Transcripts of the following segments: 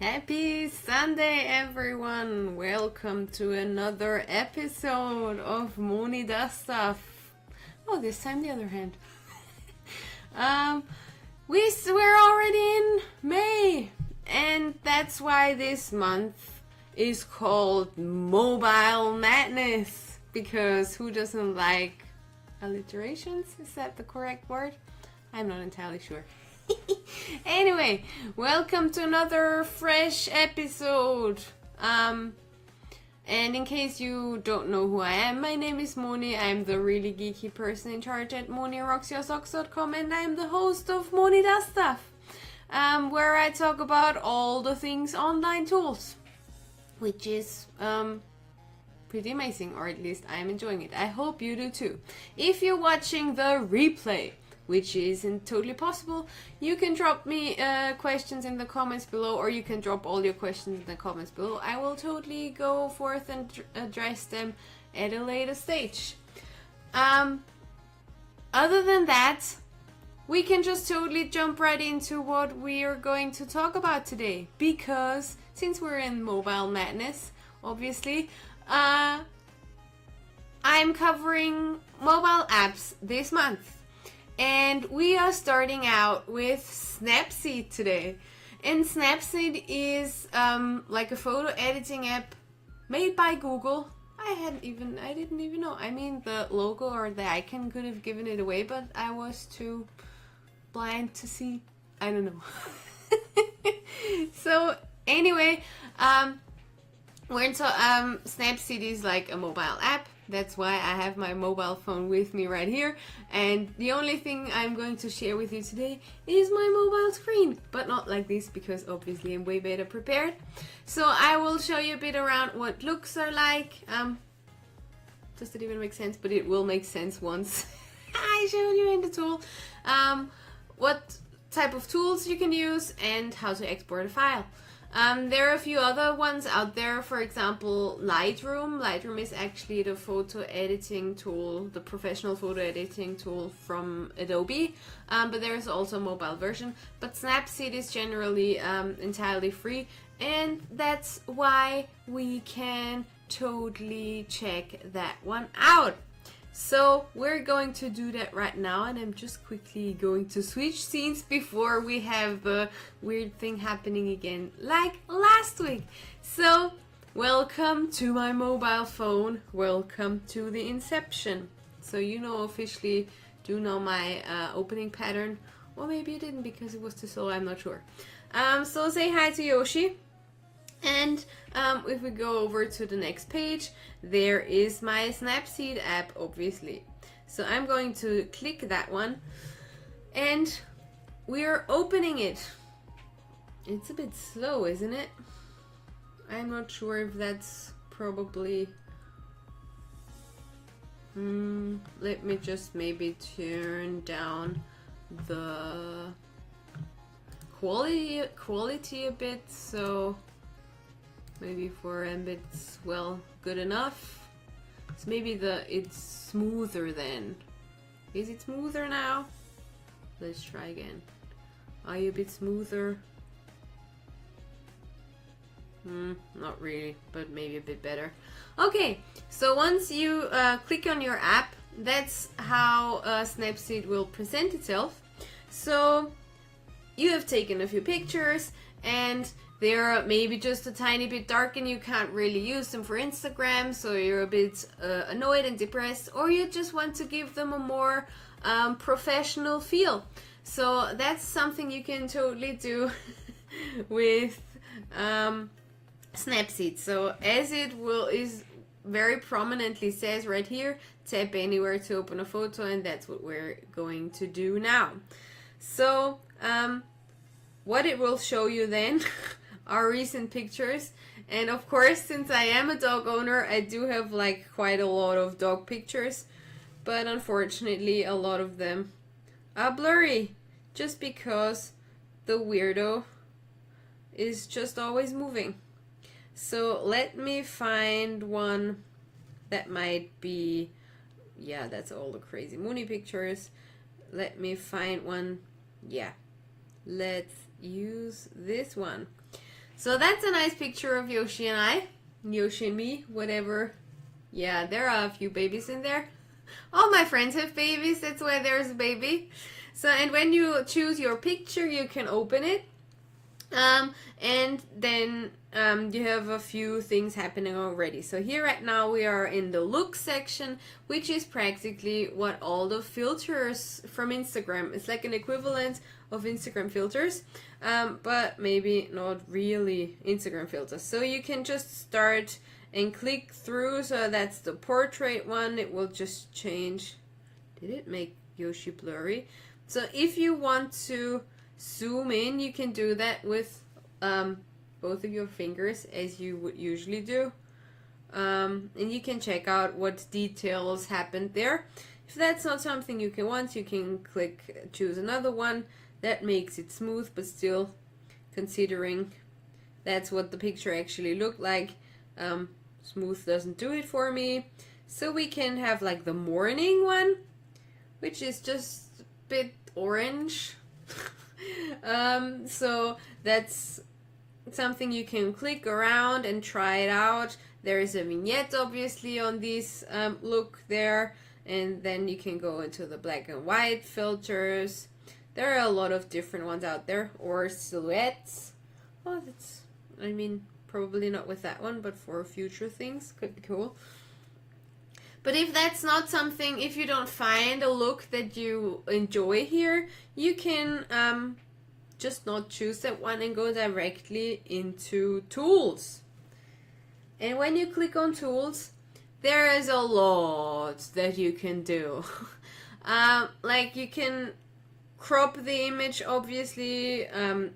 Happy Sunday, everyone! Welcome to another episode of Moni Does Stuff. Oh, this time the other hand. We're already in May, and that's why this month is called Mobile Madness. Because who doesn't like alliterations? Is that the correct word? I'm not entirely sure. Anyway, welcome to another fresh episode. And in case you don't know who I am, my name is Moni. I'm the really geeky person in charge at MoniRocksYourSocks.com, and I'm the host of Moni Does Stuff, where I talk about all the things online tools, which is pretty amazing, or at least I'm enjoying it. I hope you do too. If you're watching the replay, which isn't totally possible, you can drop me questions in the comments below, or you can drop all your questions in the comments below. I will totally go forth and address them at a later stage. Other than that, we can just totally jump right into what we are going to talk about today, because since we're in Mobile Madness, obviously, I'm covering mobile apps this month. And we are starting out with Snapseed today. And Snapseed is like a photo editing app made by Google. I didn't even know. I mean, the logo or the icon could have given it away, but I was too blind to see. I don't know. So anyway, Snapseed is like a mobile app. That's why I have my mobile phone with me right here. And the only thing I'm going to share with you today is my mobile screen. But not like this, because obviously I'm way better prepared. So I will show you a bit around what looks are like. Does it even make sense? But it will make sense once I show you in the tool. What type of tools you can use and how to export a file. There are a few other ones out there, for example, Lightroom. Lightroom is actually the photo editing tool, the professional photo editing tool from Adobe, but there is also a mobile version. But Snapseed is generally entirely free, and that's why we can totally check that one out. So we're going to do that right now, and I'm just quickly going to switch scenes before we have the weird thing happening again like last week. So welcome to my mobile phone, welcome to the inception. So you know, officially do know my opening pattern, or maybe you didn't because it was too slow, I'm not sure. So say hi to Yoshi. And if we go over to the next page, there is my Snapseed app, obviously. So I'm going to click that one, and we're opening it. It's a bit slow, isn't it? I'm not sure if that's probably... let me just maybe turn down the quality a bit, so... maybe for it's well good enough. So maybe it's smoother then. Is it smoother now? Let's try again. Are you a bit smoother? Not really, but maybe a bit better. Okay, so once you click on your app, that's how Snapseed will present itself. So you have taken a few pictures, and they're maybe just a tiny bit dark and you can't really use them for Instagram, so you're a bit annoyed and depressed, or you just want to give them a more professional feel. So that's something you can totally do with Snapseed. So as it is very prominently says right here, tap anywhere to open a photo, and that's what we're going to do now. So what it will show you then are recent pictures, and of course, since I am a dog owner, I do have like quite a lot of dog pictures, but unfortunately a lot of them are blurry, just because the weirdo is just always moving. So let me find one that might be, yeah, that's all the crazy Moni pictures. Let me find one, yeah, let's use this one. So that's a nice picture of Yoshi and I. Yoshi and me, whatever. Yeah, there are a few babies in there. All my friends have babies, that's why there's a baby. So, and when you choose your picture, you can open it. And then you have a few things happening already. So here right now we are in the look section, which is practically what all the filters from Instagram. It's like an equivalent of Instagram filters, but maybe not really Instagram filters. So you can just start and click through. So that's the portrait one. It will just change. Did it make Yoshi blurry? So if you want to zoom in, you can do that with both of your fingers as you would usually do. And you can check out what details happened there. If that's not something you can want, you can choose another one that makes it smooth, but still, considering that's what the picture actually looked like, smooth doesn't do it for me. So we can have like the morning one, which is just a bit orange. So that's something you can click around and try it out. There is a vignette obviously on this look there, and then you can go into the black and white filters. There are a lot of different ones out there, or silhouettes. Oh, that's, I mean, probably not with that one, but for future things could be cool. But if that's not something, if you don't find a look that you enjoy here, you can just not choose that one and go directly into tools. And when you click on tools, there is a lot that you can do. Like you can crop the image, obviously,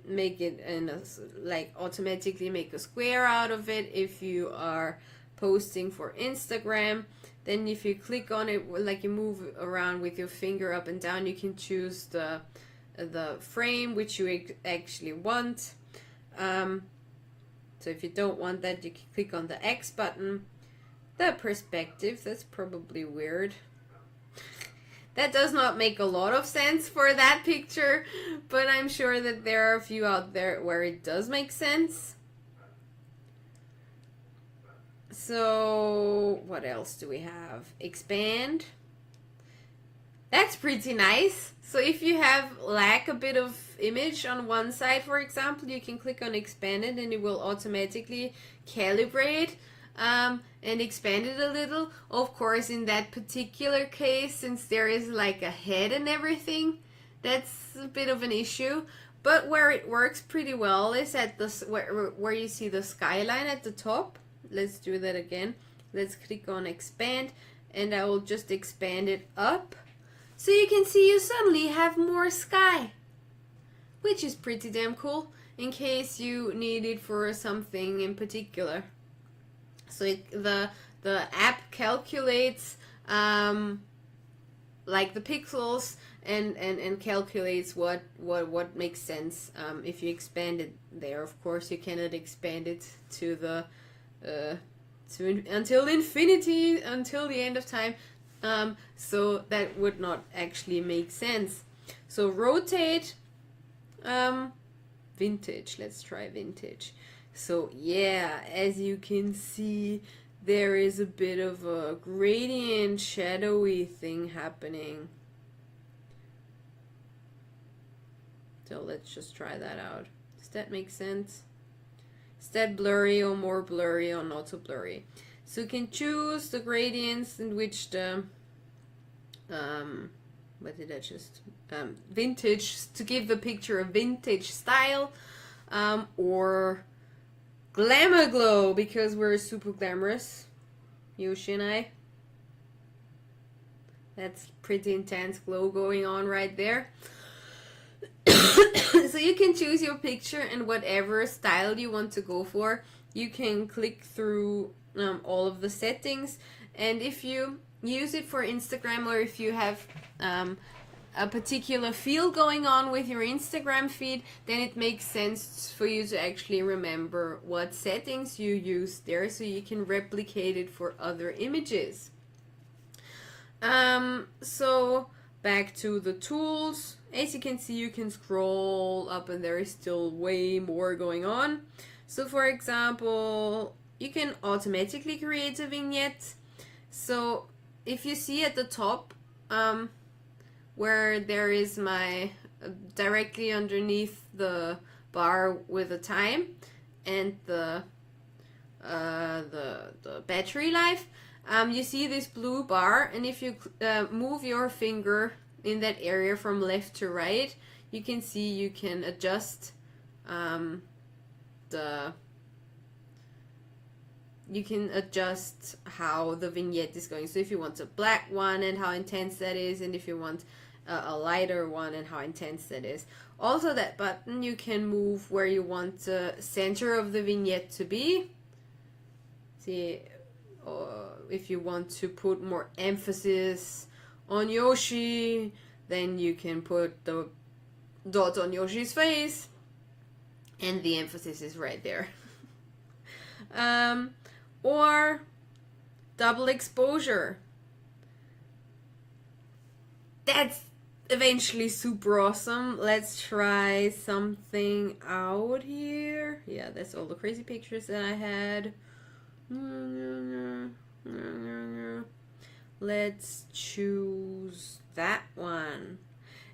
make it in a, like automatically make a square out of it if you are posting for Instagram. Then if you click on it, like you move around with your finger up and down, you can choose the frame which you actually want. So if you don't want that, you can click on the X button. The perspective, that's probably weird. That does not make a lot of sense for that picture, but I'm sure that there are a few out there where it does make sense. So what else do we have? Expand. That's pretty nice. So if you have like a bit of image on one side, for example, you can click on expand it and it will automatically calibrate and expand it a little. Of course, in that particular case, since there is like a head and everything, that's a bit of an issue. But where it works pretty well is at the where you see the skyline at the top. Let's do that again. Let's click on expand and I will just expand it up. So you can see you suddenly have more sky, which is pretty damn cool in case you need it for something in particular. So the app calculates like the pixels and calculates what makes sense if you expand it there. Of course, you cannot expand it to the until infinity, until the end of time. So that would not actually make sense. So rotate, vintage. Let's try vintage. So yeah, as you can see, there is a bit of a gradient, shadowy thing happening. So let's just try that out. Does that make sense? Is that blurry or more blurry or not so blurry? So you can choose the gradients in which the what did I just vintage, to give the picture a vintage style, or glamour glow because we're super glamorous, Yoshi and I. That's pretty intense glow going on right there. So you can choose your picture and whatever style you want to go for. You can click through all of the settings, and if you use it for Instagram, or if you have a particular feel going on with your Instagram feed, then it makes sense for you to actually remember what settings you use there so you can replicate it for other images. So back to the tools. As you can see, you can scroll up and there is still way more going on. So for example, you can automatically create a vignette. So if you see at the top where there is my directly underneath the bar with the time and the battery life, you see this blue bar, and if you move your finger in that area from left to right, you can see you can adjust how the vignette is going. So if you want a black one and how intense that is, and if you want a lighter one and how intense that is. Also, that button you can move where you want the center of the vignette to be. See, if you want to put more emphasis on Yoshi, then you can put the dot on Yoshi's face, and the emphasis is right there. Or double exposure. That's eventually super awesome. Let's try something out here. Yeah, that's all the crazy pictures that I had. Let's choose that one.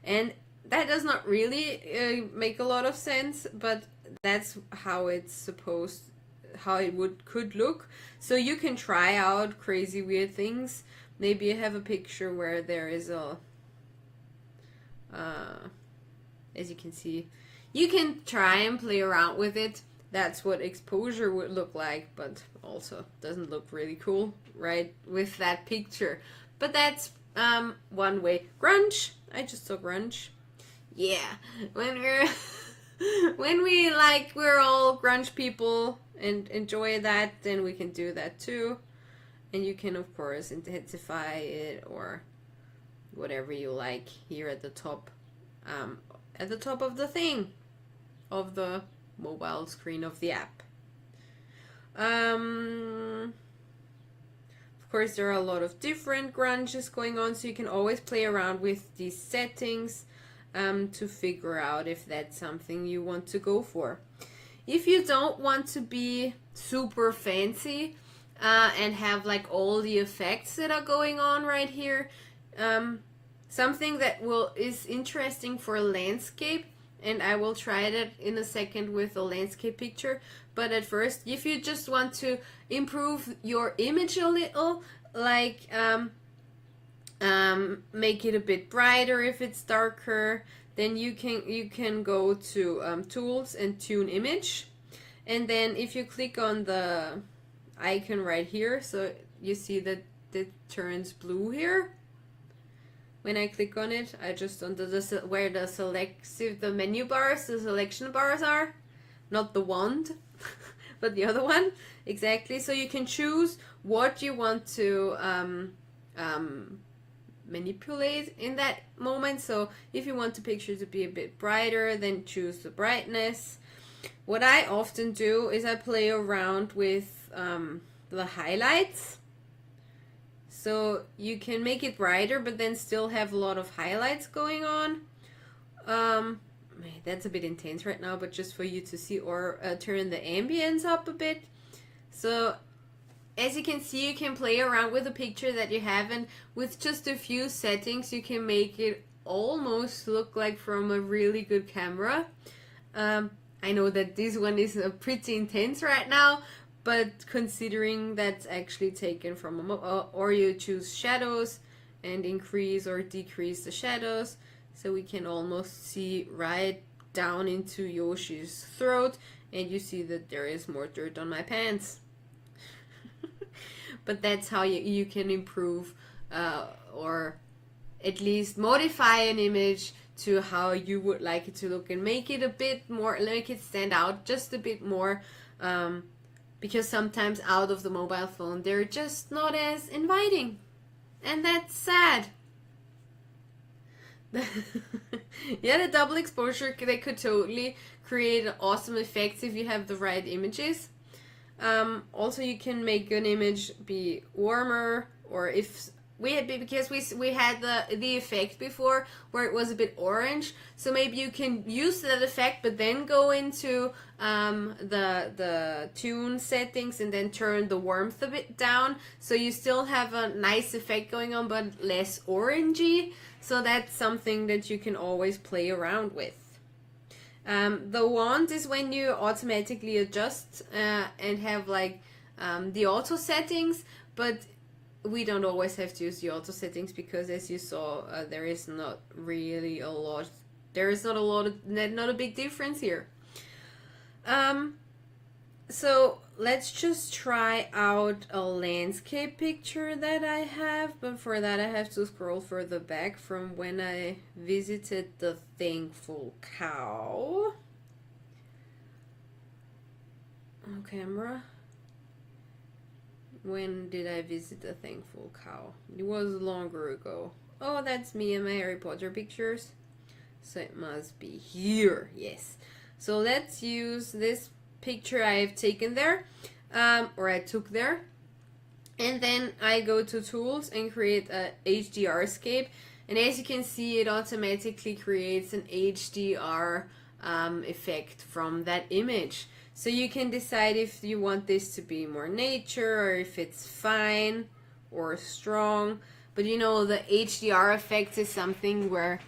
And that does not really make a lot of sense, but that's how it's supposed, how it could look. So you can try out crazy weird things. Maybe you have a picture where there is a as you can see, you can try and play around with it. That's what exposure would look like, but also doesn't look really cool, right, with that picture. But that's one way. Grunge. I just saw grunge. Yeah, when we're we're all grunge people and enjoy that, then we can do that too. And you can of course intensify it or whatever you like here at the top of the thing, of the mobile screen of the app. Of course, there are a lot of different grunges going on, so you can always play around with these settings to figure out if that's something you want to go for. If you don't want to be super fancy and have like all the effects that are going on right here, something that is interesting for landscape, and I will try that in a second with a landscape picture. But at first, if you just want to improve your image a little, like make it a bit brighter if it's darker, then you can go to tools and tune image, and then if you click on the icon right here, so you see that it turns blue here. When I click on it, I just under where the menu bars, the selection bars are, not the wand, but the other one, exactly. So you can choose what you want to manipulate in that moment. So if you want the picture to be a bit brighter, then choose the brightness. What I often do is I play around with the highlights. So you can make it brighter, but then still have a lot of highlights going on. That's a bit intense right now, but just for you to see, or turn the ambience up a bit. So as you can see, you can play around with the picture that you have, and with just a few settings, you can make it almost look like from a really good camera. I know that this one is pretty intense right now, but considering that's actually taken from or you choose shadows and increase or decrease the shadows, so we can almost see right down into Yoshi's throat, and you see that there is more dirt on my pants. But that's how you can improve or at least modify an image to how you would like it to look, and make it a bit more, make it stand out just a bit more, because sometimes out of the mobile phone they're just not as inviting, and that's sad. Yeah, the double exposure, they could totally create awesome effects if you have the right images. Also, you can make an image be warmer, or if we had the effect before where it was a bit orange, so maybe you can use that effect but then go into the tune settings and then turn the warmth a bit down, so you still have a nice effect going on but less orangey. So that's something that you can always play around with. The wand is when you automatically adjust and have like the auto settings, but we don't always have to use the auto settings because, as you saw, there is not really a lot. There is not a big difference here. So let's just try out a landscape picture that I have, but for that I have to scroll further back from when I visited the Thankful Cow. Oh, camera. When did I visit the Thankful Cow? It was longer ago. Oh, that's me and my Harry Potter pictures. So it must be here. Yes. So let's use this picture I have taken there, or I took there, and then I go to tools and create a HDRscape, and as you can see it automatically creates an HDR effect from that image. So you can decide if you want this to be more nature or if it's fine or strong, but you know, the HDR effect is something where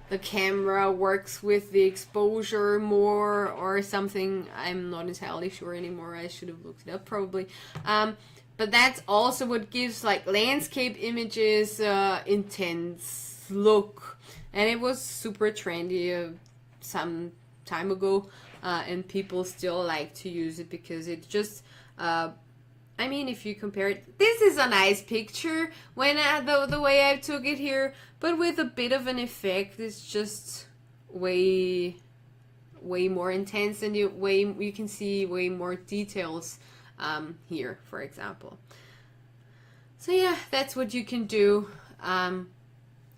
the camera works with the exposure more or something. I'm not entirely sure anymore. I should have looked it up probably. But that's also what gives like landscape images intense look. And it was super trendy some time ago, and people still like to use it because it just I mean, if you compare it, this is a nice picture when the way I took it here, but with a bit of an effect, it's just way more intense, and you can see way more details here, for example. So yeah, that's what you can do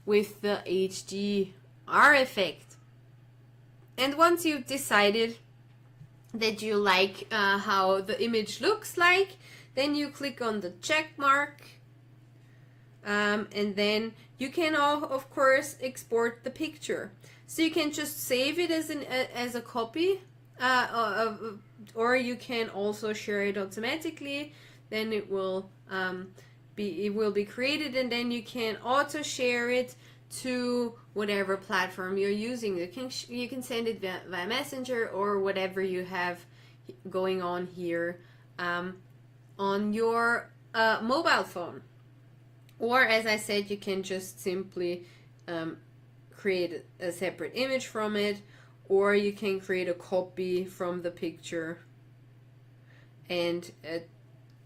with the HDR effect. And once you've decided that you like how the image looks like, then you click on the check mark, and then you can of course export the picture. So you can just save it as a copy, or you can also share it automatically. Then it will be created, and then you can auto share it to whatever platform you're using. You can send it via Messenger or whatever you have going on here on your mobile phone. Or, as I said, you can just simply create a separate image from it, or you can create a copy from the picture and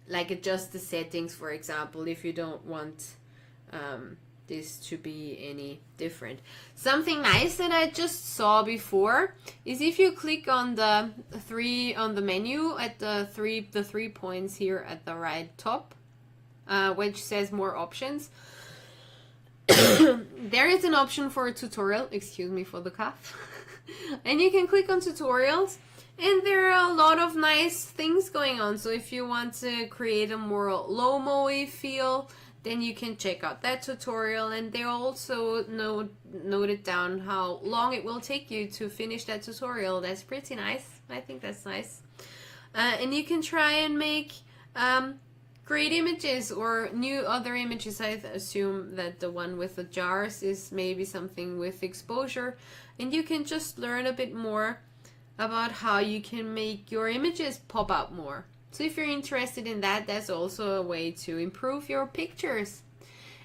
like adjust the settings, for example, if you don't want this to be any different. Something nice that I just saw before is if you click on the menu at the three points here at the right top, which says more options. There is an option for a tutorial. Excuse me for the cough. And you can click on tutorials, and there are a lot of nice things going on. So if you want to create a more low-mo-y feel, then you can check out that tutorial, and they also noted down how long it will take you to finish that tutorial. That's pretty nice. I think that's nice. And you can try and make great images or new other images. I assume that the one with the jars is maybe something with exposure, and you can just learn a bit more about how you can make your images pop out more. So if you're interested in that, that's also a way to improve your pictures.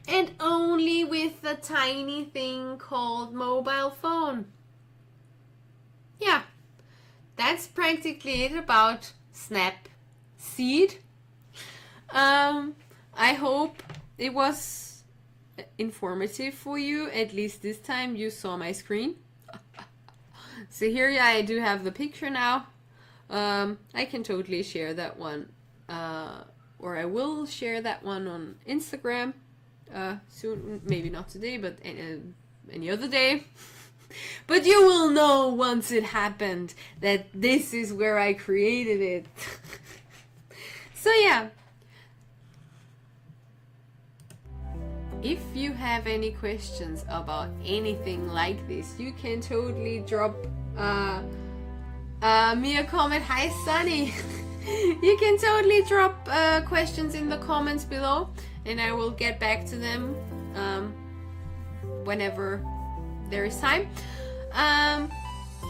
And only with a tiny thing called mobile phone. Yeah, that's practically it about Snapseed. I hope it was informative for you. At least this time you saw my screen. So here I do have the picture now. I can totally share that one, or I will share that one on Instagram soon. Maybe not today, but any other day. But you will know once it happened that this is where I created it. So yeah. if you have any questions about anything like this, you can totally drop me a comment. Hi Sunny. You can totally drop questions in the comments below, and I will get back to them whenever there is time.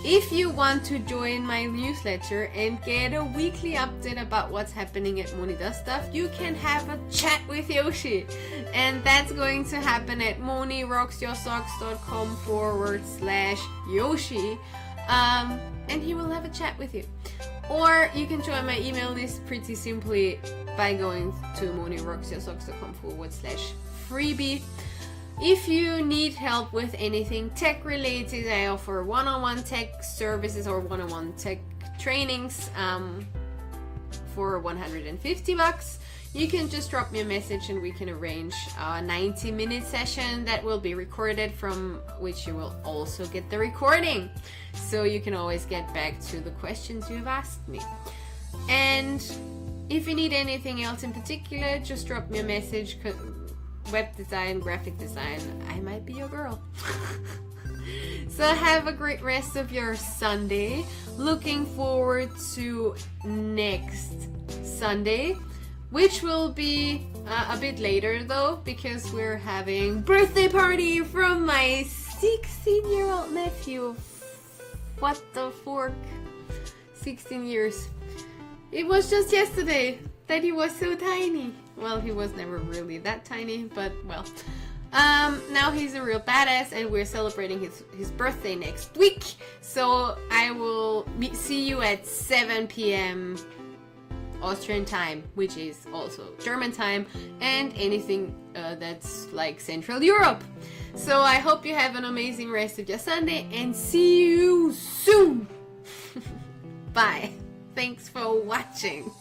If you want to join my newsletter and get a weekly update about what's happening at Moni Does Stuff, you can have a chat with Yoshi, and that's going to happen at monirocksyoursocks.com/Yoshi, and he will have a chat with you. Or you can join my email list pretty simply by going to monirocksyoursocks.com/freebie. If you need help with anything tech related, I offer one-on-one tech services or one-on-one tech trainings for $150. You can just drop me a message and we can arrange a 90-minute session that will be recorded, from which you will also get the recording. So you can always get back to the questions you've asked me. And if you need anything else in particular, just drop me a message. Web design, graphic design, I might be your girl. So have a great rest of your Sunday. Looking forward to next Sunday, which will be a bit later though, because we're having birthday party from my 16-year-old nephew. What the fork? 16 years. It was just yesterday that he was so tiny. Well, he was never really that tiny, but well. Now he's a real badass, and we're celebrating his birthday next week. So I will see you at 7 p.m. Austrian time, which is also German time, and anything that's like Central Europe. So I hope you have an amazing rest of your Sunday, and see you soon. Bye. Thanks for watching.